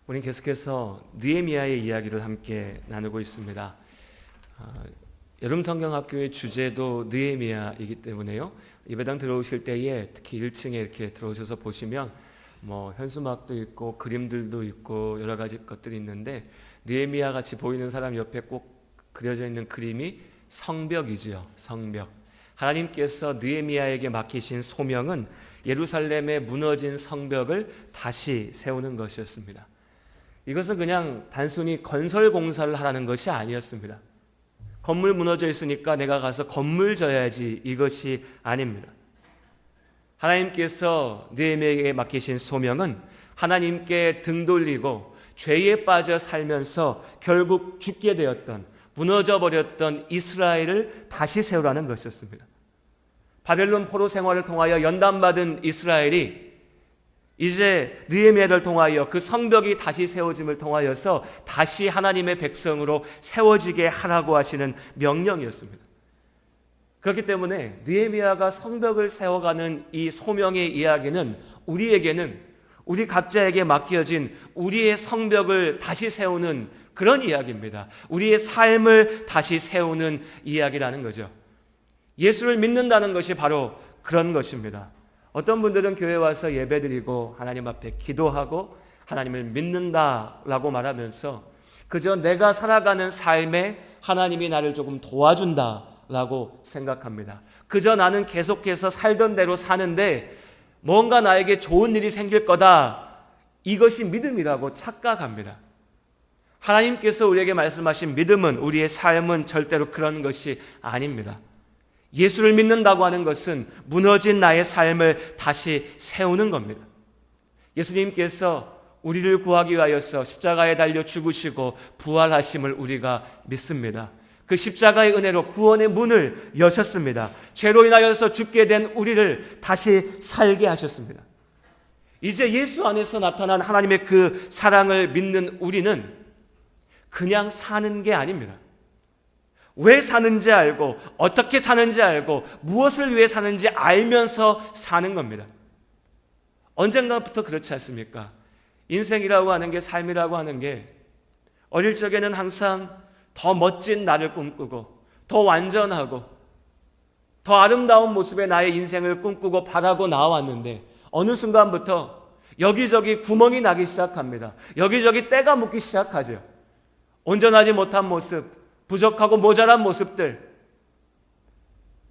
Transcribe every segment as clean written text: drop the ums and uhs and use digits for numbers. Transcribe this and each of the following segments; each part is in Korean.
우리는 계속해서 느헤미야의 이야기를 함께 나누고 있습니다. 여름 성경학교의 주제도 느헤미야이기 때문에요. 예배당 들어오실 때에 특히 1층에 이렇게 들어오셔서 보시면 현수막도 있고 그림들도 있고 여러 가지 것들이 있는데, 느헤미야 같이 보이는 사람 옆에 꼭 그려져 있는 그림이 성벽이지요. 성벽. 하나님께서 느헤미야에게 맡기신 소명은 예루살렘의 무너진 성벽을 다시 세우는 것이었습니다. 이것은 그냥 단순히 건설 공사를 하라는 것이 아니었습니다. 건물 무너져 있으니까 내가 가서 건물 져야지, 이것이 아닙니다. 하나님께서 느헤미야에게 맡기신 소명은 하나님께 등 돌리고 죄에 빠져 살면서 결국 죽게 되었던, 무너져 버렸던 이스라엘을 다시 세우라는 것이었습니다. 바벨론 포로 생활을 통하여 연단받은 이스라엘이 이제 느헤미야를 통하여 그 성벽이 다시 세워짐을 통하여서 다시 하나님의 백성으로 세워지게 하라고 하시는 명령이었습니다. 그렇기 때문에 느헤미야가 성벽을 세워가는 이 소명의 이야기는 우리에게는, 우리 각자에게 맡겨진 우리의 성벽을 다시 세우는 그런 이야기입니다. 우리의 삶을 다시 세우는 이야기라는 거죠. 예수를 믿는다는 것이 바로 그런 것입니다. 어떤 분들은 교회 와서 예배드리고 하나님 앞에 기도하고 하나님을 믿는다라고 말하면서 그저 내가 살아가는 삶에 하나님이 나를 조금 도와준다라고 생각합니다. 그저 나는 계속해서 살던 대로 사는데 뭔가 나에게 좋은 일이 생길 거다, 이것이 믿음이라고 착각합니다. 하나님께서 우리에게 말씀하신 믿음은, 우리의 삶은 절대로 그런 것이 아닙니다. 예수를 믿는다고 하는 것은 무너진 나의 삶을 다시 세우는 겁니다. 예수님께서 우리를 구하기 위하여서 십자가에 달려 죽으시고 부활하심을 우리가 믿습니다. 그 십자가의 은혜로 구원의 문을 여셨습니다. 죄로 인하여서 죽게 된 우리를 다시 살게 하셨습니다. 이제 예수 안에서 나타난 하나님의 그 사랑을 믿는 우리는 그냥 사는 게 아닙니다. 왜 사는지 알고, 어떻게 사는지 알고, 무엇을 위해 사는지 알면서 사는 겁니다. 언젠가부터 그렇지 않습니까? 인생이라고 하는 게, 삶이라고 하는 게 어릴 적에는 항상 더 멋진 나를 꿈꾸고 더 완전하고 더 아름다운 모습의 나의 인생을 꿈꾸고 바라고 나왔는데, 어느 순간부터 여기저기 구멍이 나기 시작합니다. 여기저기 때가 묻기 시작하죠. 온전하지 못한 모습, 부족하고 모자란 모습들,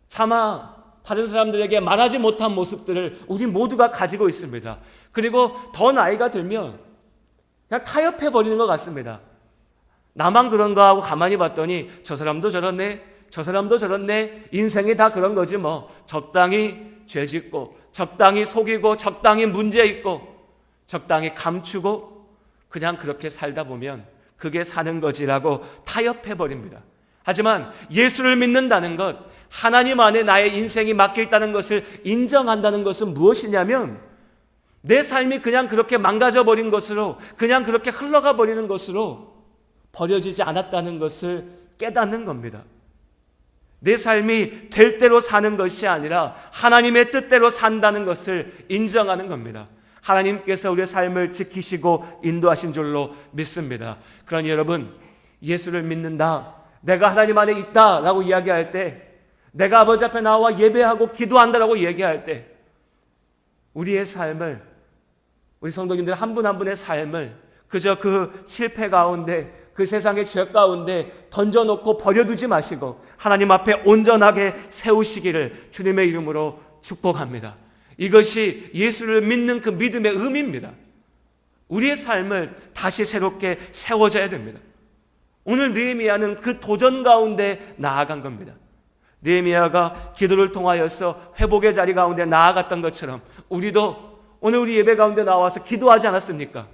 차마 다른 사람들에게 말하지 못한 모습들을 우리 모두가 가지고 있습니다. 그리고 더 나이가 들면 그냥 타협해버리는 것 같습니다. 나만 그런가 하고 가만히 봤더니 저 사람도 저렇네, 저 사람도 저렇네, 인생이 다 그런 거지 뭐. 적당히 죄 짓고, 적당히 속이고, 적당히 문제 있고, 적당히 감추고 그냥 그렇게 살다 보면 그게 사는 거지라고 타협해버립니다. 하지만 예수를 믿는다는 것, 하나님 안에 나의 인생이 맡겨있다는 것을 인정한다는 것은 무엇이냐면, 내 삶이 그냥 그렇게 망가져버린 것으로, 그냥 그렇게 흘러가 버리는 것으로 버려지지 않았다는 것을 깨닫는 겁니다. 내 삶이 될 대로 사는 것이 아니라 하나님의 뜻대로 산다는 것을 인정하는 겁니다. 하나님께서 우리의 삶을 지키시고 인도하신 줄로 믿습니다. 그러니 여러분, 예수를 믿는다, 내가 하나님 안에 있다 라고 이야기할 때, 내가 아버지 앞에 나와 예배하고 기도한다라고 얘기할 때, 우리의 삶을, 우리 성도님들 한 분 한 분의 삶을 그저 그 실패 가운데, 그 세상의 죄 가운데 던져놓고 버려두지 마시고 하나님 앞에 온전하게 세우시기를 주님의 이름으로 축복합니다. 이것이 예수를 믿는 그 믿음의 의미입니다. 우리의 삶을 다시 새롭게 세워져야 됩니다. 오늘 느헤미야는 그 도전 가운데 나아간 겁니다. 느헤미야가 기도를 통하여서 회복의 자리 가운데 나아갔던 것처럼 우리도 오늘 우리 예배 가운데 나와서 기도하지 않았습니까?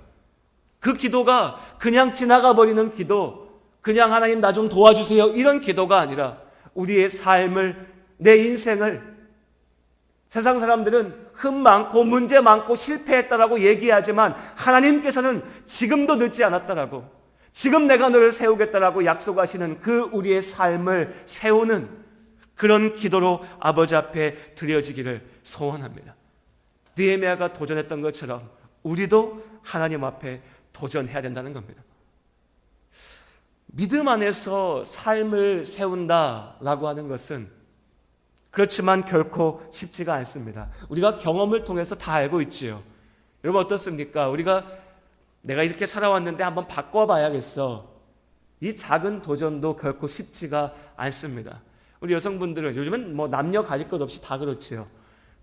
그 기도가 그냥 지나가 버리는 기도, 그냥 하나님 나 좀 도와주세요, 이런 기도가 아니라 우리의 삶을, 내 인생을, 세상 사람들은 흠 많고 문제 많고 실패했다라고 얘기하지만 하나님께서는 지금도 늦지 않았다라고, 지금 내가 너를 세우겠다라고 약속하시는 그 우리의 삶을 세우는 그런 기도로 아버지 앞에 드려지기를 소원합니다. 느헤미야가 도전했던 것처럼 우리도 하나님 앞에 도전해야 된다는 겁니다. 믿음 안에서 삶을 세운다라고 하는 것은 그렇지만 결코 쉽지가 않습니다. 우리가 경험을 통해서 다 알고 있지요. 여러분 어떻습니까? 내가 이렇게 살아왔는데 한번 바꿔봐야겠어. 이 작은 도전도 결코 쉽지가 않습니다. 우리 여성분들은 요즘은 뭐 남녀 가릴 것 없이 다 그렇지요.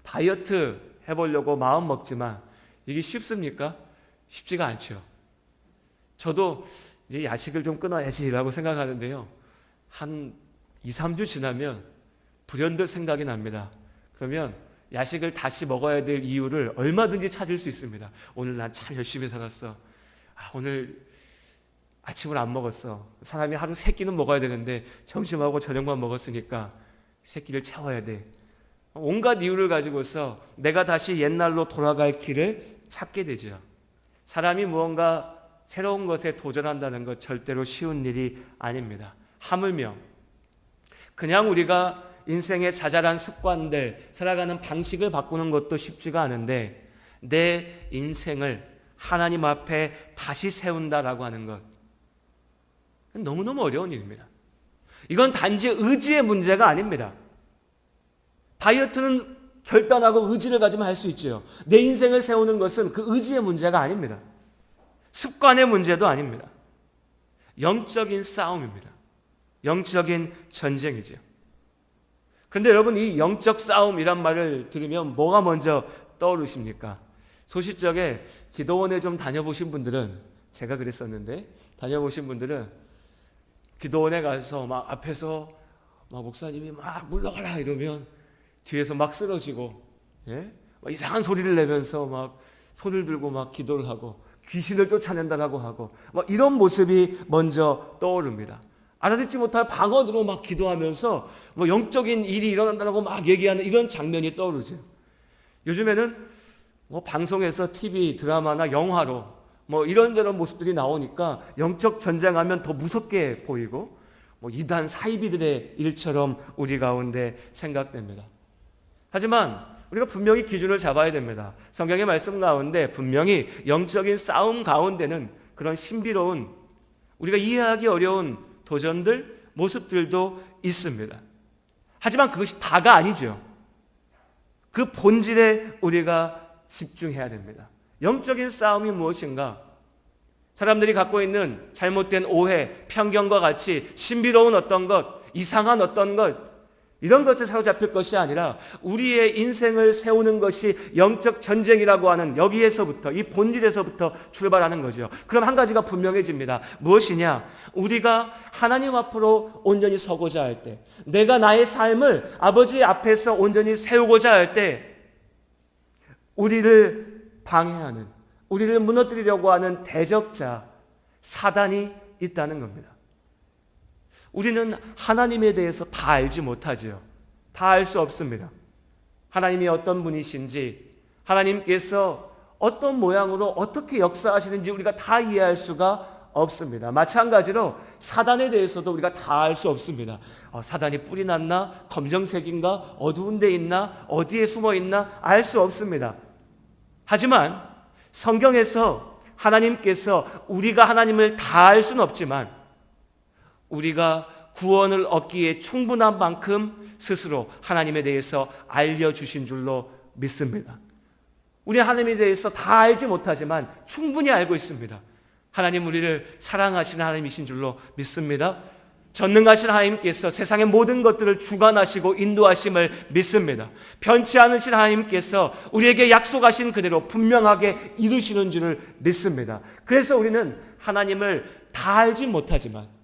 다이어트 해보려고 마음 먹지만 이게 쉽습니까? 쉽지가 않죠. 저도 이제 야식을 좀 끊어야지라고 생각하는데요. 한 2, 3주 지나면 불현듯 생각이 납니다. 그러면 야식을 다시 먹어야 될 이유를 얼마든지 찾을 수 있습니다. 오늘 난 참 열심히 살았어. 오늘 아침을 안 먹었어. 사람이 하루 3끼는 먹어야 되는데 점심하고 저녁만 먹었으니까 3끼를 채워야 돼. 온갖 이유를 가지고서 내가 다시 옛날로 돌아갈 길을 찾게 되죠. 사람이 무언가 새로운 것에 도전한다는 것 절대로 쉬운 일이 아닙니다. 하물며 그냥 우리가 인생의 자잘한 습관들, 살아가는 방식을 바꾸는 것도 쉽지가 않은데 내 인생을 하나님 앞에 다시 세운다라고 하는 것, 너무너무 어려운 일입니다. 이건 단지 의지의 문제가 아닙니다. 다이어트는 결단하고 의지를 가지면 할 수 있죠. 내 인생을 세우는 것은 그 의지의 문제가 아닙니다. 습관의 문제도 아닙니다. 영적인 싸움입니다. 영적인 전쟁이죠. 그런데 여러분, 이 영적 싸움이란 말을 들으면 뭐가 먼저 떠오르십니까? 소시적에 기도원에 좀 다녀보신 분들은, 제가 그랬었는데 다녀보신 분들은 기도원에 가서 막 앞에서 막 목사님이 막 물러가라 이러면 뒤에서 막 쓰러지고, 막 이상한 소리를 내면서 막 손을 들고 막 기도를 하고 귀신을 쫓아낸다라고 하고 막 이런 모습이 먼저 떠오릅니다. 알아듣지 못할 방언으로 막 기도하면서 뭐 영적인 일이 일어난다라고 막 얘기하는 이런 장면이 떠오르죠. 요즘에는 뭐 방송에서 TV 드라마나 영화로 뭐 이런저런 모습들이 나오니까 영적 전쟁하면 더 무섭게 보이고 뭐 이단 사이비들의 일처럼 우리 가운데 생각됩니다. 하지만 우리가 분명히 기준을 잡아야 됩니다. 성경의 말씀 가운데 분명히 영적인 싸움 가운데는 그런 신비로운, 우리가 이해하기 어려운 도전들, 모습들도 있습니다. 하지만 그것이 다가 아니죠. 그 본질에 우리가 집중해야 됩니다. 영적인 싸움이 무엇인가? 사람들이 갖고 있는 잘못된 오해, 편견과 같이 신비로운 어떤 것, 이상한 어떤 것, 이런 것에 사로잡힐 것이 아니라 우리의 인생을 세우는 것이 영적 전쟁이라고 하는 여기에서부터, 이 본질에서부터 출발하는 거죠. 그럼 한 가지가 분명해집니다. 무엇이냐? 우리가 하나님 앞으로 온전히 서고자 할 때, 내가 나의 삶을 아버지 앞에서 온전히 세우고자 할 때 우리를 방해하는, 우리를 무너뜨리려고 하는 대적자, 사단이 있다는 겁니다. 우리는 하나님에 대해서 다 알지 못하지요. 다 알 수 없습니다. 하나님이 어떤 분이신지, 하나님께서 어떤 모양으로 어떻게 역사하시는지 우리가 다 이해할 수가 없습니다. 마찬가지로 사단에 대해서도 우리가 다 알 수 없습니다. 사단이 뿔이 났나? 검정색인가? 어두운 데 있나? 어디에 숨어 있나? 알 수 없습니다. 하지만 성경에서 하나님께서 우리가 하나님을 다 알 수는 없지만 우리가 구원을 얻기에 충분한 만큼 스스로 하나님에 대해서 알려주신 줄로 믿습니다. 우리 하나님에 대해서 다 알지 못하지만 충분히 알고 있습니다. 하나님 우리를 사랑하시는 하나님이신 줄로 믿습니다. 전능하신 하나님께서 세상의 모든 것들을 주관하시고 인도하심을 믿습니다. 변치 않으신 하나님께서 우리에게 약속하신 그대로 분명하게 이루시는 줄을 믿습니다. 그래서 우리는 하나님을 다 알지 못하지만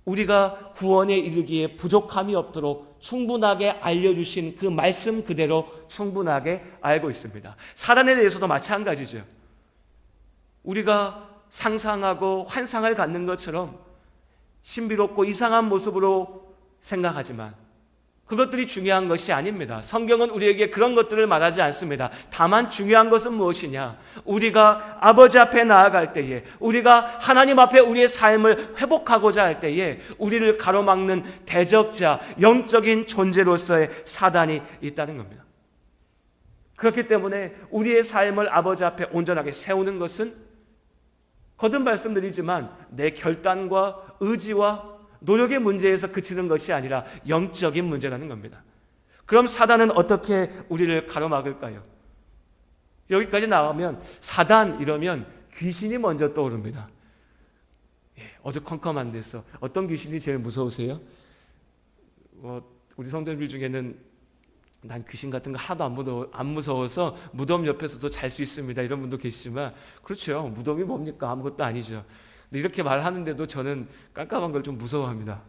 우리가 구원에 이르기에 부족함이 없도록 충분하게 알려주신 그 말씀 그대로 충분하게 알고 있습니다. 사단에 대해서도 마찬가지죠. 우리가 상상하고 환상을 갖는 것처럼 신비롭고 이상한 모습으로 생각하지만 그것들이 중요한 것이 아닙니다. 성경은 우리에게 그런 것들을 말하지 않습니다. 다만 중요한 것은 무엇이냐? 우리가 아버지 앞에 나아갈 때에, 우리가 하나님 앞에 우리의 삶을 회복하고자 할 때에 우리를 가로막는 대적자, 영적인 존재로서의 사단이 있다는 겁니다. 그렇기 때문에 우리의 삶을 아버지 앞에 온전하게 세우는 것은 거듭 말씀드리지만 내 결단과 의지와 노력의 문제에서 그치는 것이 아니라 영적인 문제라는 겁니다. 그럼 사단은 어떻게 우리를 가로막을까요? 여기까지 나오면 사단 이러면 귀신이 먼저 떠오릅니다. 어두컴컴한 데서 어떤 귀신이 제일 무서우세요? 우리 성도님들 중에는 난 귀신 같은 거 하나도 안 무서워서 무덤 옆에서도 잘 수 있습니다, 이런 분도 계시지만, 그렇죠, 무덤이 뭡니까? 아무것도 아니죠. 근데 이렇게 말하는데도 저는 깜깜한 걸 좀 무서워합니다.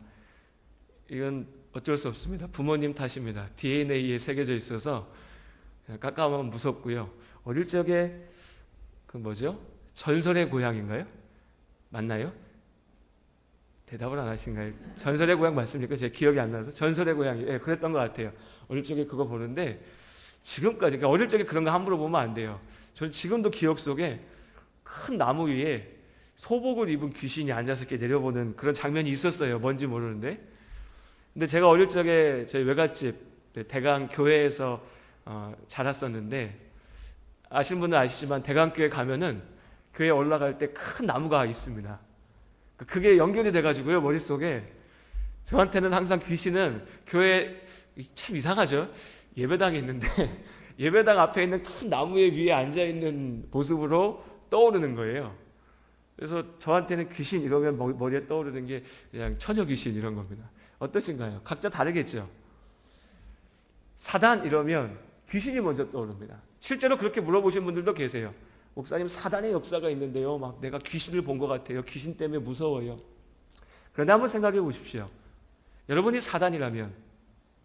이건 어쩔 수 없습니다. 부모님 탓입니다. DNA에 새겨져 있어서 깜깜하면 무섭고요. 어릴 적에 전설의 고향인가요? 맞나요? 대답을 안 하신가요? 전설의 고향 맞습니까? 제 기억이 안 나서 전설의 고향이 그랬던 것 같아요. 어릴 적에 그거 보는데 지금까지, 그러니까 어릴 적에 그런 거 함부로 보면 안 돼요. 저는 지금도 기억 속에 큰 나무 위에 소복을 입은 귀신이 앉아서 이렇게 내려보는 그런 장면이 있었어요. 뭔지 모르는데. 근데 제가 어릴 적에 저희 외갓집 대강 교회에서 자랐었는데, 아시는 분은 아시지만 대강교회 가면은 교회 올라갈 때 큰 나무가 있습니다. 그게 연결이 돼가지고요, 머릿속에. 저한테는 항상 귀신은 교회, 참 이상하죠? 예배당에 있는데 예배당 앞에 있는 큰 나무 위에 앉아있는 모습으로 떠오르는 거예요. 그래서 저한테는 귀신 이러면 머리에 떠오르는 게 그냥 처녀 귀신 이런 겁니다. 어떠신가요? 각자 다르겠죠? 사단 이러면 귀신이 먼저 떠오릅니다. 실제로 그렇게 물어보신 분들도 계세요. 목사님, 사단의 역사가 있는데요, 막 내가 귀신을 본 것 같아요. 귀신 때문에 무서워요. 그런데 한번 생각해 보십시오. 여러분이 사단이라면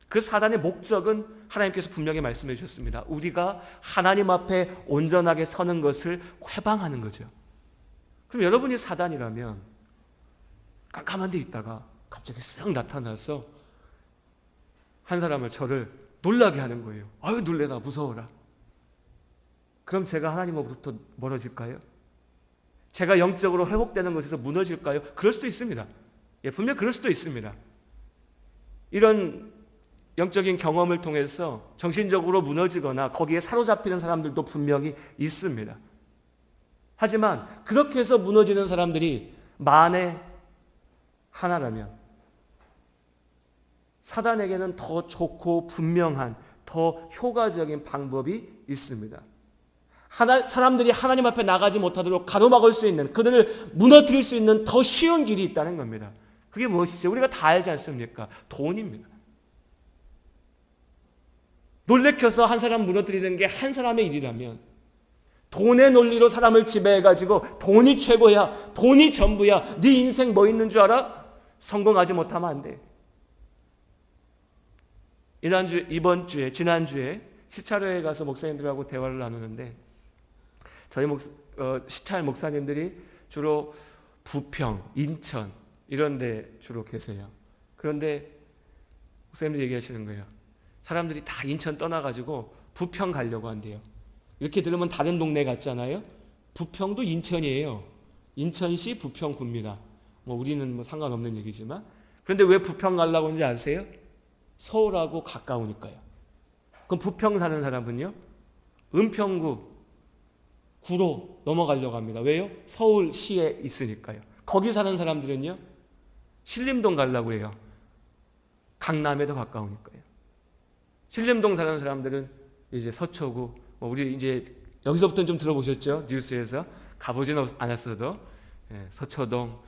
그 사단의 목적은 하나님께서 분명히 말씀해 주셨습니다. 우리가 하나님 앞에 온전하게 서는 것을 회방하는 거죠. 그럼 여러분이 사단이라면 깜깜한 데 있다가 갑자기 쓱 나타나서 한 사람을, 저를 놀라게 하는 거예요. 아유, 놀래라, 무서워라. 그럼 제가 하나님으로부터 멀어질까요? 제가 영적으로 회복되는 것에서 무너질까요? 그럴 수도 있습니다. 분명 그럴 수도 있습니다. 이런 영적인 경험을 통해서 정신적으로 무너지거나 거기에 사로잡히는 사람들도 분명히 있습니다. 하지만 그렇게 해서 무너지는 사람들이 만에 하나라면 사단에게는 더 좋고 분명한, 더 효과적인 방법이 있습니다. 사람들이 하나님 앞에 나가지 못하도록 가로막을 수 있는, 그들을 무너뜨릴 수 있는 더 쉬운 길이 있다는 겁니다. 그게 무엇이죠? 우리가 다 알지 않습니까? 돈입니다. 놀래켜서 한 사람 무너뜨리는 게 한 사람의 일이라면, 돈의 논리로 사람을 지배해가지고 돈이 최고야, 돈이 전부야, 네 인생 뭐 있는 줄 알아? 성공하지 못하면 안 돼. 지난주에 시찰회에 가서 목사님들하고 대화를 나누는데, 저희 시찰 목사님들이 주로 부평, 인천 이런 데 주로 계세요. 그런데 목사님들이 얘기하시는 거예요. 사람들이 다 인천 떠나가지고 부평 가려고 한대요. 이렇게 들으면 다른 동네 같잖아요. 부평도 인천이에요. 인천시 부평구입니다. 우리는 상관없는 얘기지만. 그런데 왜 부평 가려고 하는지 아세요? 서울하고 가까우니까요. 그럼 부평 사는 사람은요, 은평구, 구로 넘어가려고 합니다. 왜요? 서울시에 있으니까요. 거기 사는 사람들은요, 신림동 가려고 해요. 강남에도 가까우니까요. 신림동 사는 사람들은 이제 서초구, 우리 이제 여기서부터는 좀 들어보셨죠? 뉴스에서. 가보지는 않았어도 서초동,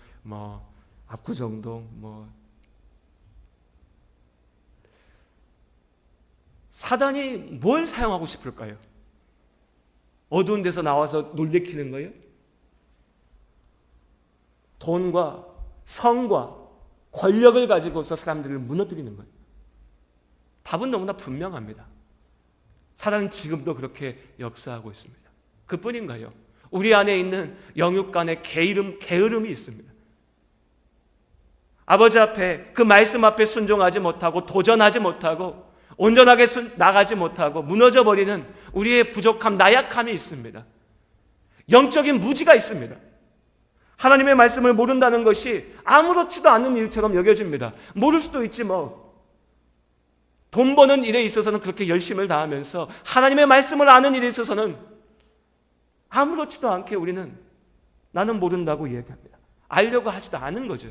압구정동, 사단이 뭘 사용하고 싶을까요? 어두운 데서 나와서 놀래키는 거예요? 돈과 성과 권력을 가지고서 사람들을 무너뜨리는 거예요. 답은 너무나 분명합니다. 사단은 지금도 그렇게 역사하고 있습니다. 그뿐인가요? 우리 안에 있는 영육 간의 게으름이 있습니다. 아버지 앞에, 그 말씀 앞에 순종하지 못하고 도전하지 못하고 온전하게 나가지 못하고 무너져버리는 우리의 부족함, 나약함이 있습니다. 영적인 무지가 있습니다. 하나님의 말씀을 모른다는 것이 아무렇지도 않은 일처럼 여겨집니다. 모를 수도 있지 돈 버는 일에 있어서는 그렇게 열심을 다하면서 하나님의 말씀을 아는 일에 있어서는 아무렇지도 않게 우리는 나는 모른다고 얘기합니다. 알려고 하지도 않은 거죠.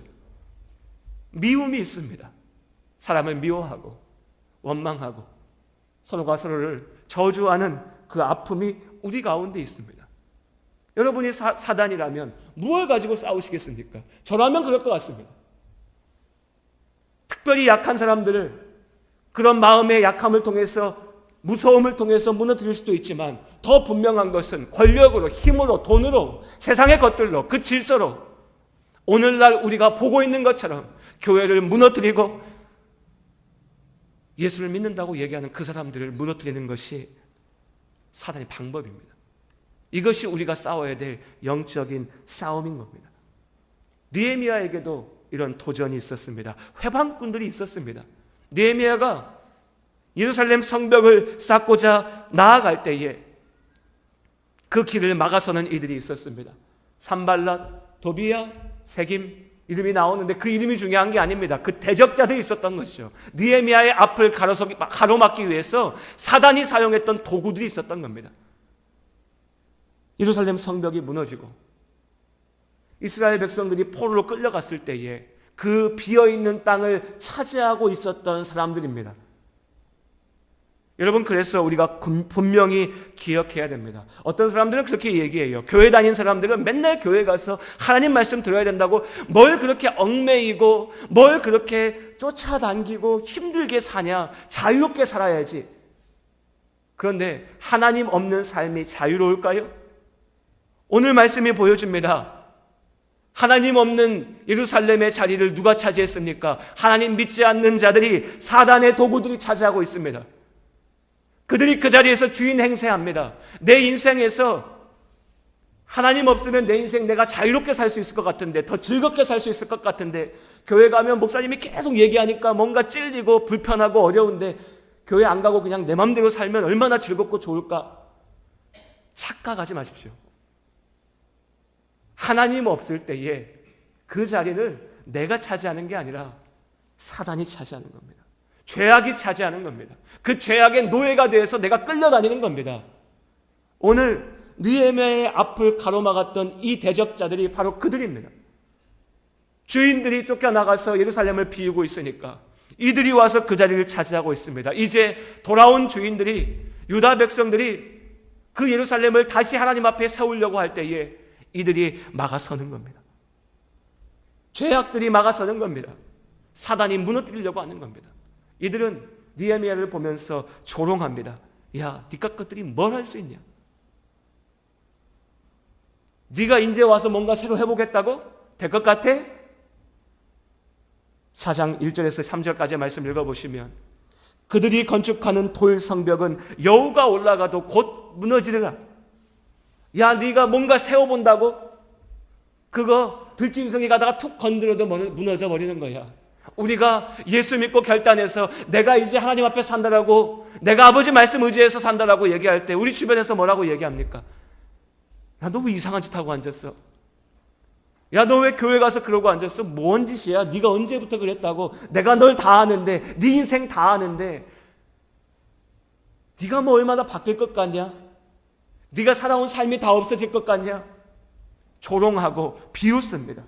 미움이 있습니다. 사람을 미워하고 원망하고 서로가 서로를 저주하는 그 아픔이 우리 가운데 있습니다. 여러분이 사단이라면 무엇을 가지고 싸우시겠습니까? 저라면 그럴 것 같습니다. 특별히 약한 사람들을 그런 마음의 약함을 통해서, 무서움을 통해서 무너뜨릴 수도 있지만 더 분명한 것은 권력으로, 힘으로, 돈으로, 세상의 것들로, 그 질서로 오늘날 우리가 보고 있는 것처럼 교회를 무너뜨리고 예수를 믿는다고 얘기하는 그 사람들을 무너뜨리는 것이 사단의 방법입니다. 이것이 우리가 싸워야 될 영적인 싸움인 겁니다. 느헤미야에게도 이런 도전이 있었습니다. 회방꾼들이 있었습니다. 느헤미야가 예루살렘 성벽을 쌓고자 나아갈 때에 그 길을 막아서는 이들이 있었습니다. 산발랏, 도비야, 세김 이름이 나오는데 그 이름이 중요한 게 아닙니다. 그 대적자들이 있었던 것이죠. 느헤미야의 앞을 가로막기 위해서 사단이 사용했던 도구들이 있었던 겁니다. 예루살렘 성벽이 무너지고 이스라엘 백성들이 포로로 끌려갔을 때에 그 비어있는 땅을 차지하고 있었던 사람들입니다. 여러분, 그래서 우리가 분명히 기억해야 됩니다. 어떤 사람들은 그렇게 얘기해요. 교회 다닌 사람들은 맨날 교회 가서 하나님 말씀 들어야 된다고 뭘 그렇게 얽매이고 뭘 그렇게 쫓아당기고 힘들게 사냐, 자유롭게 살아야지. 그런데 하나님 없는 삶이 자유로울까요? 오늘 말씀이 보여줍니다. 하나님 없는 예루살렘의 자리를 누가 차지했습니까? 하나님 믿지 않는 자들이, 사단의 도구들이 차지하고 있습니다. 그들이 그 자리에서 주인 행세합니다. 내 인생에서 하나님 없으면 내 인생 내가 자유롭게 살 수 있을 것 같은데, 더 즐겁게 살 수 있을 것 같은데, 교회 가면 목사님이 계속 얘기하니까 뭔가 찔리고 불편하고 어려운데 교회 안 가고 그냥 내 맘대로 살면 얼마나 즐겁고 좋을까? 착각하지 마십시오. 하나님 없을 때에 그 자리를 내가 차지하는 게 아니라 사단이 차지하는 겁니다. 죄악이 차지하는 겁니다. 그 죄악의 노예가 되어서 내가 끌려다니는 겁니다. 오늘 느헤미야의 앞을 가로막았던 이 대적자들이 바로 그들입니다. 주인들이 쫓겨나가서 예루살렘을 비우고 있으니까 이들이 와서 그 자리를 차지하고 있습니다. 이제 돌아온 주인들이, 유다 백성들이 그 예루살렘을 다시 하나님 앞에 세우려고 할 때에 이들이 막아서는 겁니다. 죄악들이 막아서는 겁니다. 사단이 무너뜨리려고 하는 겁니다. 이들은 느헤미야를 보면서 조롱합니다. 야, 니가 것들이 뭘 할 수 있냐? 네가 이제 와서 뭔가 새로 해보겠다고? 될 것 같아? 4장 1절에서 3절까지 말씀 읽어보시면 그들이 건축하는 돌 성벽은 여우가 올라가도 곧 무너지리라. 야, 네가 뭔가 세워본다고? 그거 들짐승이 가다가 툭 건드려도 무너져 버리는 거야. 우리가 예수 믿고 결단해서 내가 이제 하나님 앞에 산다라고, 내가 아버지 말씀 의지해서 산다라고 얘기할 때 우리 주변에서 뭐라고 얘기합니까? 야, 너 왜 이상한 짓 하고 앉았어? 야, 너 왜 교회 가서 그러고 앉았어? 뭔 짓이야? 네가 언제부터 그랬다고? 내가 널 다 아는데, 네 인생 다 아는데 네가 뭐 얼마나 바뀔 것 같냐? 네가 살아온 삶이 다 없어질 것 같냐? 조롱하고 비웃습니다.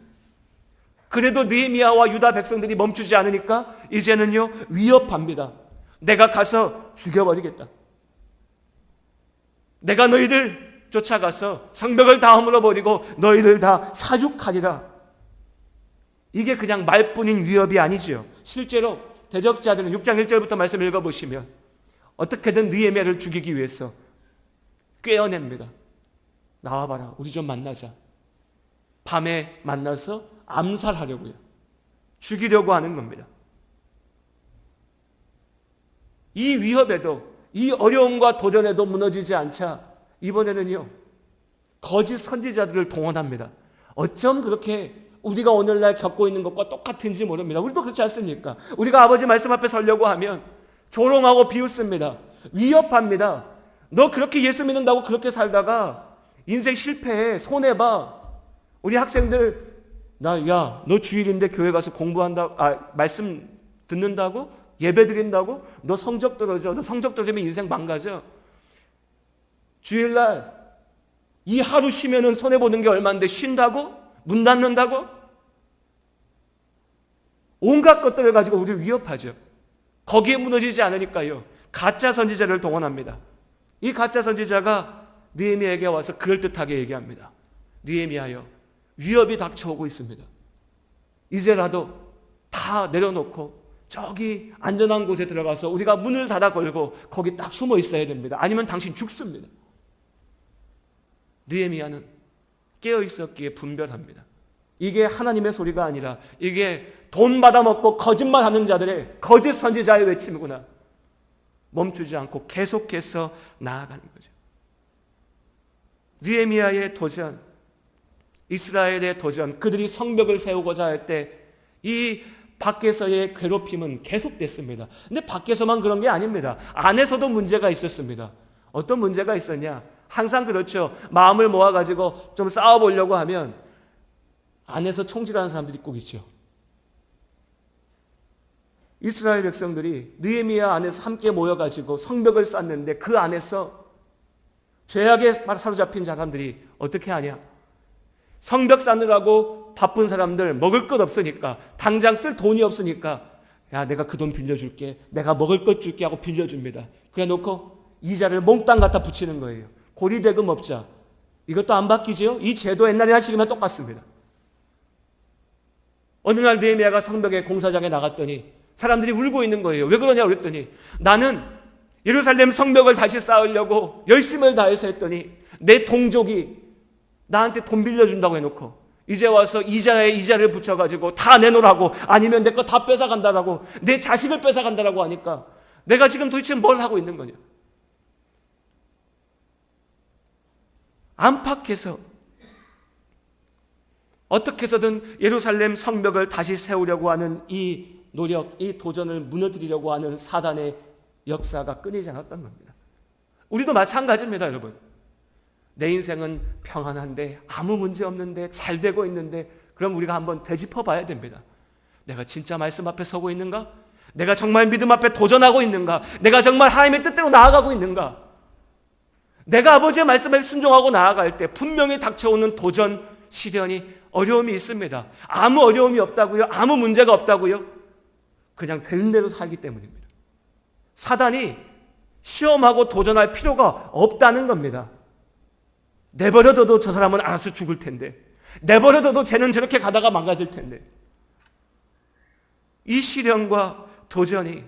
그래도 느헤미야와 유다 백성들이 멈추지 않으니까 이제는요, 위협합니다. 내가 가서 죽여버리겠다. 내가 너희들 쫓아가서 성벽을 다 허물어버리고 너희들 다 사육하리라. 이게 그냥 말뿐인 위협이 아니죠. 실제로 대적자들은 6장 1절부터 말씀 읽어보시면 어떻게든 느헤미야를 죽이기 위해서 꿰어냅니다. 나와봐라, 우리 좀 만나자. 밤에 만나서 암살하려고요. 죽이려고 하는 겁니다. 이 위협에도, 이 어려움과 도전에도 무너지지 않자 이번에는요, 거짓 선지자들을 동원합니다. 어쩜 그렇게 우리가 오늘날 겪고 있는 것과 똑같은지 모릅니다. 우리도 그렇지 않습니까? 우리가 아버지 말씀 앞에 서려고 하면 조롱하고 비웃습니다. 위협합니다. 너 그렇게 예수 믿는다고 그렇게 살다가 인생 실패해, 손해봐. 우리 학생들, 야, 너 주일인데 교회 가서 말씀 듣는다고? 예배 드린다고? 너 성적 떨어져. 너 성적 떨어지면 인생 망가져. 주일날 이 하루 쉬면은 손해보는 게 얼마인데 쉰다고? 문 닫는다고? 온갖 것들을 가지고 우리를 위협하죠. 거기에 무너지지 않으니까요, 가짜 선지자를 동원합니다. 이 가짜 선지자가 느헤미야에게 와서 그럴듯하게 얘기합니다. 느헤미야여, 위협이 닥쳐오고 있습니다. 이제라도 다 내려놓고 저기 안전한 곳에 들어가서 우리가 문을 닫아 걸고 거기 딱 숨어 있어야 됩니다. 아니면 당신 죽습니다. 느헤미야는 깨어 있었기에 분별합니다. 이게 하나님의 소리가 아니라 이게 돈 받아먹고 거짓말하는 자들의 거짓 선지자의 외침이구나. 멈추지 않고 계속해서 나아가는 거죠. 느헤미야의 도전, 이스라엘의 도전, 그들이 성벽을 세우고자 할 때 이 밖에서의 괴롭힘은 계속됐습니다. 근데 밖에서만 그런 게 아닙니다. 안에서도 문제가 있었습니다. 어떤 문제가 있었냐? 항상 그렇죠. 마음을 모아가지고 좀 싸워보려고 하면 안에서 총질하는 사람들이 꼭 있죠. 이스라엘 백성들이 느헤미야 안에서 함께 모여가지고 성벽을 쌓는데 그 안에서 죄악에 사로잡힌 사람들이 어떻게 하냐? 성벽 쌓느라고 바쁜 사람들, 먹을 것 없으니까, 당장 쓸 돈이 없으니까, 야, 내가 그 돈 빌려줄게, 내가 먹을 것 줄게 하고 빌려줍니다. 그래 놓고 이자를 몽땅 갖다 붙이는 거예요. 고리대금 업자. 이것도 안 바뀌죠? 이 제도 옛날이나 지금이나 똑같습니다. 어느 날 느헤미야가 성벽의 공사장에 나갔더니 사람들이 울고 있는 거예요. 왜 그러냐 그랬더니, 나는 예루살렘 성벽을 다시 쌓으려고 열심을 다해서 했더니 내 동족이 나한테 돈 빌려준다고 해놓고 이제 와서 이자에 이자를 붙여가지고 다 내놓으라고, 아니면 내 거 다 뺏어간다라고, 내 자식을 뺏어간다라고 하니까 내가 지금 도대체 뭘 하고 있는 거냐? 안팎에서 어떻게 해서든 예루살렘 성벽을 다시 세우려고 하는 이 노력, 이 도전을 무너뜨리려고 하는 사단의 역사가 끊이지 않았던 겁니다. 우리도 마찬가지입니다, 여러분. 내 인생은 평안한데, 아무 문제 없는데, 잘 되고 있는데, 그럼 우리가 한번 되짚어 봐야 됩니다. 내가 진짜 말씀 앞에 서고 있는가? 내가 정말 믿음 앞에 도전하고 있는가? 내가 정말 하나님의 뜻대로 나아가고 있는가? 내가 아버지의 말씀에 순종하고 나아갈 때 분명히 닥쳐오는 도전, 시련이, 어려움이 있습니다. 아무 어려움이 없다고요? 아무 문제가 없다고요? 그냥 되는 대로 살기 때문입니다. 사단이 시험하고 도전할 필요가 없다는 겁니다. 내버려둬도 저 사람은 알아서 죽을 텐데, 내버려둬도 쟤는 저렇게 가다가 망가질 텐데, 이 시련과 도전이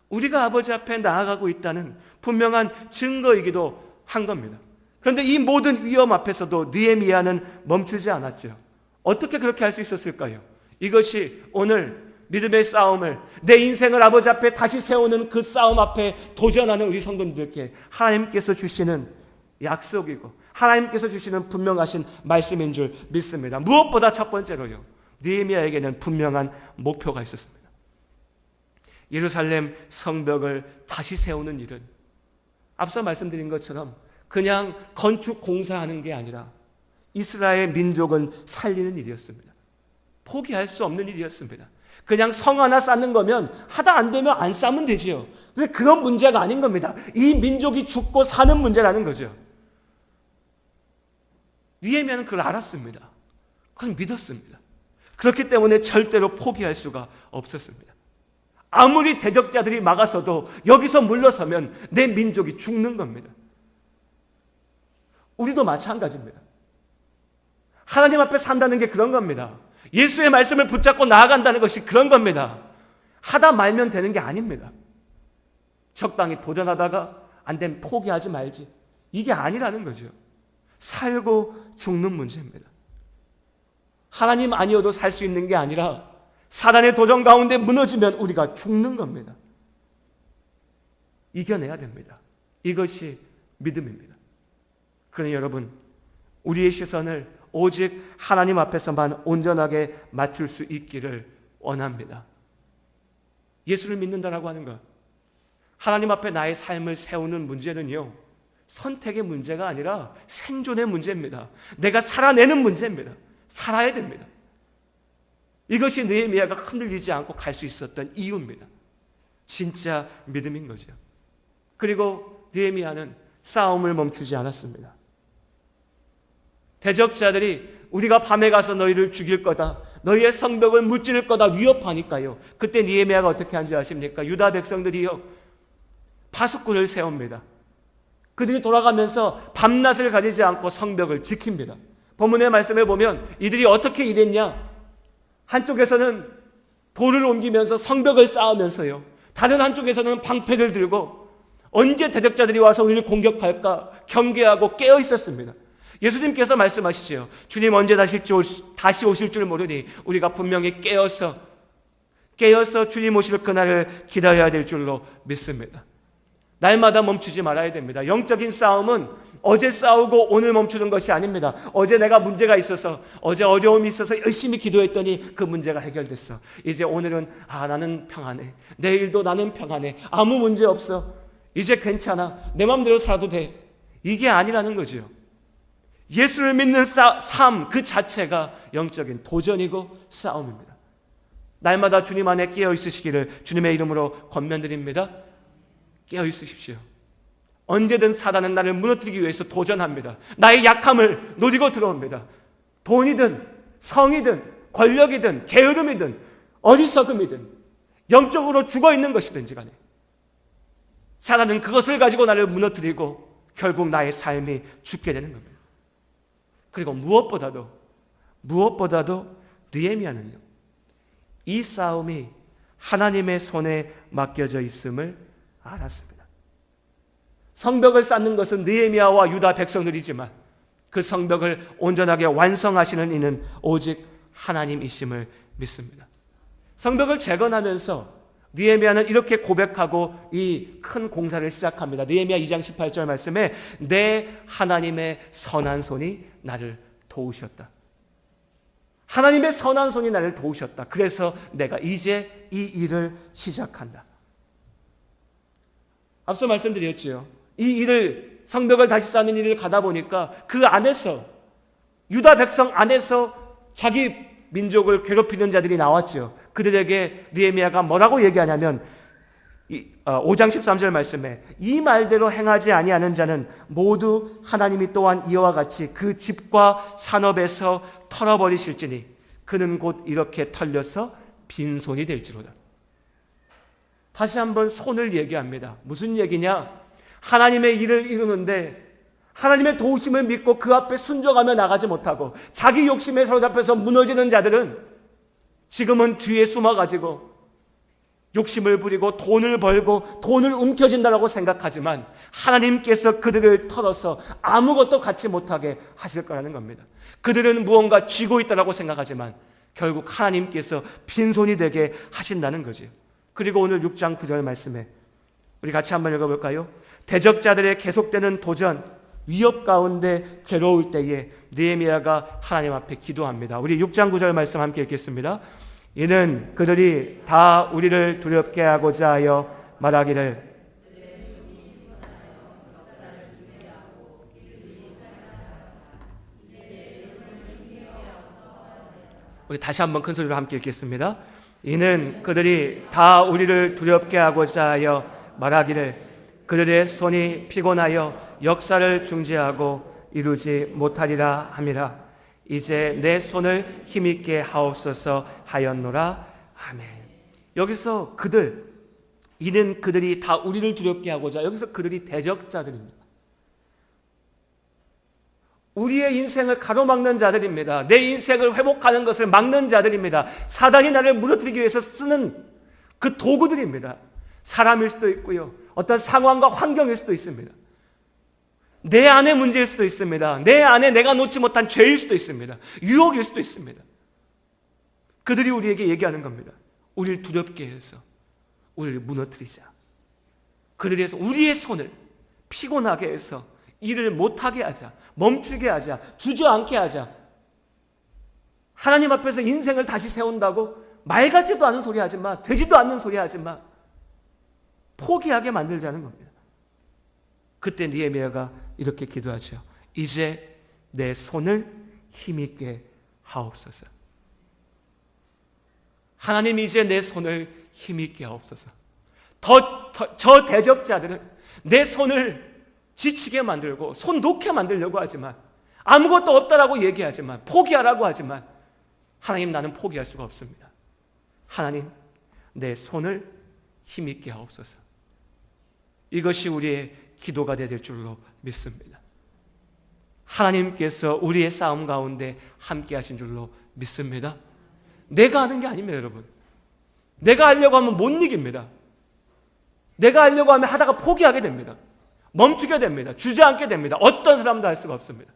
우리가 아버지 앞에 나아가고 있다는 분명한 증거이기도 한 겁니다. 그런데 이 모든 위험 앞에서도 느헤미야는 멈추지 않았죠. 어떻게 그렇게 할 수 있었을까요? 이것이 오늘 믿음의 싸움을, 내 인생을 아버지 앞에 다시 세우는 그 싸움 앞에 도전하는 우리 성도님들께 하나님께서 주시는 약속이고 하나님께서 주시는 분명하신 말씀인 줄 믿습니다. 무엇보다 첫 번째로요, 느헤미야에게는 분명한 목표가 있었습니다. 예루살렘 성벽을 다시 세우는 일은 앞서 말씀드린 것처럼 그냥 건축 공사하는 게 아니라 이스라엘 민족은 살리는 일이었습니다. 포기할 수 없는 일이었습니다. 그냥 성 하나 쌓는 거면 하다 안 되면 안 쌓으면 되지요. 근데 그런 문제가 아닌 겁니다. 이 민족이 죽고 사는 문제라는 거죠. 느헤미야는 그걸 알았습니다. 그걸 믿었습니다. 그렇기 때문에 절대로 포기할 수가 없었습니다. 아무리 대적자들이 막아서도 여기서 물러서면 내 민족이 죽는 겁니다. 우리도 마찬가지입니다. 하나님 앞에 산다는 게 그런 겁니다. 예수의 말씀을 붙잡고 나아간다는 것이 그런 겁니다. 하다 말면 되는 게 아닙니다. 적당히 도전하다가 안 되면 포기하지 말지, 이게 아니라는 거죠. 살고 죽는 문제입니다. 하나님 아니어도 살 수 있는 게 아니라 사단의 도전 가운데 무너지면 우리가 죽는 겁니다. 이겨내야 됩니다. 이것이 믿음입니다. 그러니 여러분, 우리의 시선을 오직 하나님 앞에서만 온전하게 맞출 수 있기를 원합니다. 예수를 믿는다라고 하는 것, 하나님 앞에 나의 삶을 세우는 문제는요, 선택의 문제가 아니라 생존의 문제입니다. 내가 살아내는 문제입니다. 살아야 됩니다. 이것이 느헤미야가 흔들리지 않고 갈 수 있었던 이유입니다. 진짜 믿음인 거죠. 그리고 느헤미야는 싸움을 멈추지 않았습니다. 대적자들이 우리가 밤에 가서 너희를 죽일 거다, 너희의 성벽을 무찌를 거다 위협하니까요. 그때 느헤미야가 어떻게 한 줄 아십니까? 유다 백성들이요, 파수꾼을 세웁니다. 그들이 돌아가면서 밤낮을 가리지 않고 성벽을 지킵니다. 본문의 말씀에 보면 이들이 어떻게 일했냐? 한쪽에서는 돌을 옮기면서 성벽을 쌓으면서요, 다른 한쪽에서는 방패를 들고 언제 대적자들이 와서 우리를 공격할까 경계하고 깨어 있었습니다. 예수님께서 말씀하시죠. 주님 언제 다시 오실 줄 모르니 우리가 분명히 깨어서 주님 오실 그날을 기다려야 될 줄로 믿습니다. 날마다 멈추지 말아야 됩니다. 영적인 싸움은 어제 싸우고 오늘 멈추는 것이 아닙니다. 어제 내가 문제가 있어서, 어제 어려움이 있어서 열심히 기도했더니 그 문제가 해결됐어. 이제 오늘은 나는 평안해. 내일도 나는 평안해. 아무 문제 없어. 이제 괜찮아. 내 마음대로 살아도 돼. 이게 아니라는 거죠. 예수를 믿는 삶 그 자체가 영적인 도전이고 싸움입니다. 날마다 주님 안에 깨어 있으시기를 주님의 이름으로 권면드립니다. 깨어 있으십시오. 언제든 사단은 나를 무너뜨리기 위해서 도전합니다. 나의 약함을 노리고 들어옵니다. 돈이든 성이든 권력이든 게으름이든 어리석음이든 영적으로 죽어있는 것이든지 간에 사단은 그것을 가지고 나를 무너뜨리고 결국 나의 삶이 죽게 되는 겁니다. 그리고 무엇보다도 느헤미야는요, 이 싸움이 하나님의 손에 맡겨져 있음을 알았습니다. 성벽을 쌓는 것은 느헤미야와 유다 백성들이지만 그 성벽을 온전하게 완성하시는 이는 오직 하나님이심을 믿습니다. 성벽을 재건하면서 느헤미야는 이렇게 고백하고 이 큰 공사를 시작합니다. 느헤미야 2장 18절 말씀에 내 하나님의 선한 손이 나를 도우셨다. 하나님의 선한 손이 나를 도우셨다. 그래서 내가 이제 이 일을 시작한다. 앞서 말씀드렸지요. 이 일을, 성벽을 다시 쌓는 일을 가다 보니까 그 안에서, 유다 백성 안에서 자기 민족을 괴롭히는 자들이 나왔죠. 그들에게 느헤미야가 뭐라고 얘기하냐면 5장 13절 말씀에 이 말대로 행하지 아니하는 자는 모두 하나님이 또한 이와 같이 그 집과 산업에서 털어버리실지니 그는 곧 이렇게 털려서 빈손이 될지로다. 다시 한번 손을 얘기합니다. 무슨 얘기냐? 하나님의 일을 이루는데 하나님의 도우심을 믿고 그 앞에 순종하며 나가지 못하고 자기 욕심에 사로잡혀서 무너지는 자들은 지금은 뒤에 숨어가지고 욕심을 부리고 돈을 벌고 돈을 움켜쥔다라고 생각하지만 하나님께서 그들을 털어서 아무것도 갖지 못하게 하실 거라는 겁니다. 그들은 무언가 쥐고 있다라고 생각하지만 결국 하나님께서 빈손이 되게 하신다는 거죠. 그리고 오늘 6장 9절 말씀에 우리 같이 한번 읽어볼까요? 대적자들의 계속되는 도전, 위협 가운데 괴로울 때에 느헤미야가 하나님 앞에 기도합니다. 우리 6장 9절 말씀 함께 읽겠습니다. 이는 그들이 다 우리를 두렵게 하고자 하여 말하기를 우리 다시 한번 큰 소리로 함께 읽겠습니다. 이는 그들이 다 우리를 두렵게 하고자 하여 말하기를 그들의 손이 피곤하여 역사를 중지하고 이루지 못하리라 함이라. 이제 내 손을 힘있게 하옵소서 하였노라. 아멘. 여기서 이는 그들이 다 우리를 두렵게 하고자, 여기서 그들이 대적자들입니다. 우리의 인생을 가로막는 자들입니다. 내 인생을 회복하는 것을 막는 자들입니다. 사단이 나를 무너뜨리기 위해서 쓰는 그 도구들입니다. 사람일 수도 있고요, 어떤 상황과 환경일 수도 있습니다. 내 안의 문제일 수도 있습니다. 내 안에 내가 놓지 못한 죄일 수도 있습니다. 유혹일 수도 있습니다. 그들이 우리에게 얘기하는 겁니다. 우리를 두렵게 해서 우리를 무너뜨리자. 그들에서 우리의 손을 피곤하게 해서 일을 못하게 하자, 멈추게 하자, 주저앉게 하자. 하나님 앞에서 인생을 다시 세운다고 말 같지도 않은 소리 하지만, 되지도 않는 소리 하지만 포기하게 만들자는 겁니다. 그때 느헤미야가 이렇게 기도하죠. 이제 내 손을 힘있게 하옵소서. 하나님, 이제 내 손을 힘있게 하옵소서. 저 대적자들은 내 손을 지치게 만들고 손 놓게 만들려고 하지만 아무것도 없다라고 얘기하지만, 포기하라고 하지만, 하나님, 나는 포기할 수가 없습니다. 하나님, 내 손을 힘있게 하옵소서. 이것이 우리의 기도가 될 줄로 믿습니다. 하나님께서 우리의 싸움 가운데 함께 하신 줄로 믿습니다. 내가 하는 게 아닙니다, 여러분. 내가 하려고 하면 못 이깁니다. 내가 하려고 하면 하다가 포기하게 됩니다. 멈추게 됩니다. 주저앉게 됩니다. 어떤 사람도 할 수가 없습니다.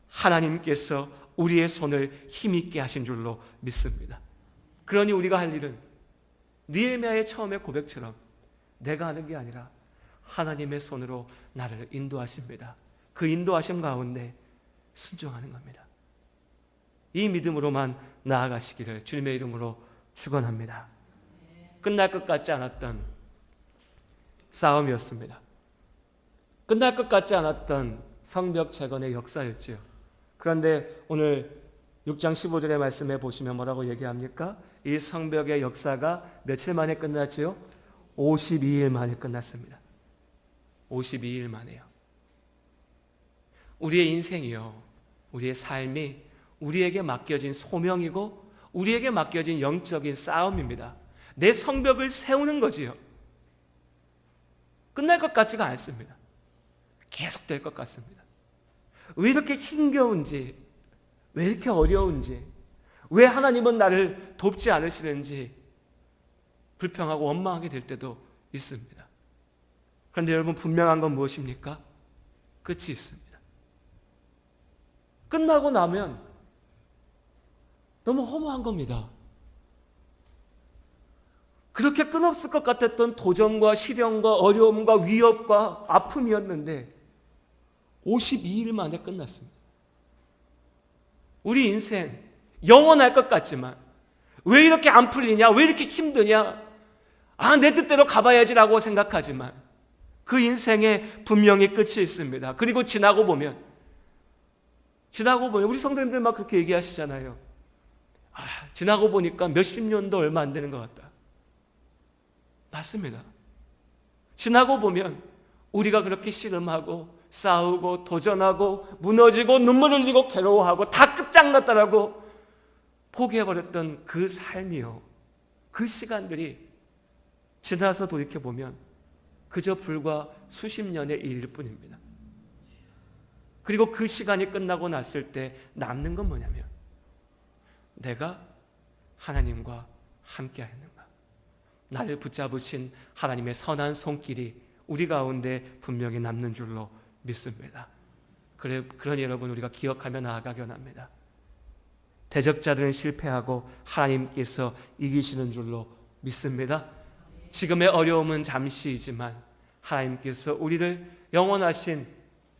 하나님께서 우리의 손을 힘있게 하신 줄로 믿습니다. 그러니 우리가 할 일은 느헤미야의 처음의 고백처럼 내가 하는 게 아니라 하나님의 손으로 나를 인도하십니다. 그 인도하심 가운데 순종하는 겁니다. 이 믿음으로만 나아가시기를 주님의 이름으로 축원합니다. 끝날 것 같지 않았던 싸움이었습니다. 끝날 것 같지 않았던 성벽 재건의 역사였죠. 그런데 오늘 6장 15절의 말씀에 보시면 뭐라고 얘기합니까? 이 성벽의 역사가 며칠 만에 끝났지요? 52일 만에 끝났습니다. 52일 만에요. 우리의 인생이요, 우리의 삶이 우리에게 맡겨진 소명이고 우리에게 맡겨진 영적인 싸움입니다. 내 성벽을 세우는 거지요. 끝날 것 같지가 않습니다. 계속될 것 같습니다. 왜 이렇게 힘겨운지, 왜 이렇게 어려운지, 왜 하나님은 나를 돕지 않으시는지 불평하고 원망하게 될 때도 있습니다. 그런데 여러분, 분명한 건 무엇입니까? 끝이 있습니다. 끝나고 나면 너무 허무한 겁니다. 그렇게 끝없을 것 같았던 도전과 시련과 어려움과 위협과 아픔이었는데 52일 만에 끝났습니다. 우리 인생 영원할 것 같지만 왜 이렇게 안 풀리냐? 왜 이렇게 힘드냐? 내 뜻대로 가봐야지라고 생각하지만 그 인생에 분명히 끝이 있습니다. 그리고 지나고 보면 우리 성도님들 막 그렇게 얘기하시잖아요. 지나고 보니까 몇십 년도 얼마 안 되는 것 같다. 맞습니다. 지나고 보면 우리가 그렇게 씨름하고 싸우고 도전하고 무너지고 눈물 흘리고 괴로워하고 다 끝장났다라고 포기해버렸던 그 삶이요, 그 시간들이 지나서 돌이켜보면 그저 불과 수십 년의 일일 뿐입니다. 그리고 그 시간이 끝나고 났을 때 남는 건 뭐냐면 내가 하나님과 함께 하였는가, 나를 붙잡으신 하나님의 선한 손길이 우리 가운데 분명히 남는 줄로 믿습니다. 그러니 여러분, 우리가 기억하며 나아가기 원합니다. 대적자들은 실패하고 하나님께서 이기시는 줄로 믿습니다. 지금의 어려움은 잠시이지만 하나님께서 우리를 영원하신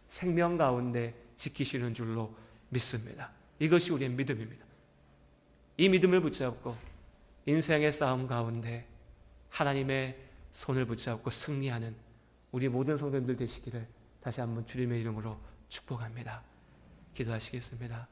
생명 가운데 지키시는 줄로 믿습니다. 이것이 우리의 믿음입니다. 이 믿음을 붙잡고 인생의 싸움 가운데 하나님의 손을 붙잡고 승리하는 우리 모든 성도님들 되시기를 다시 한번 주님의 이름으로 축복합니다. 기도하시겠습니다.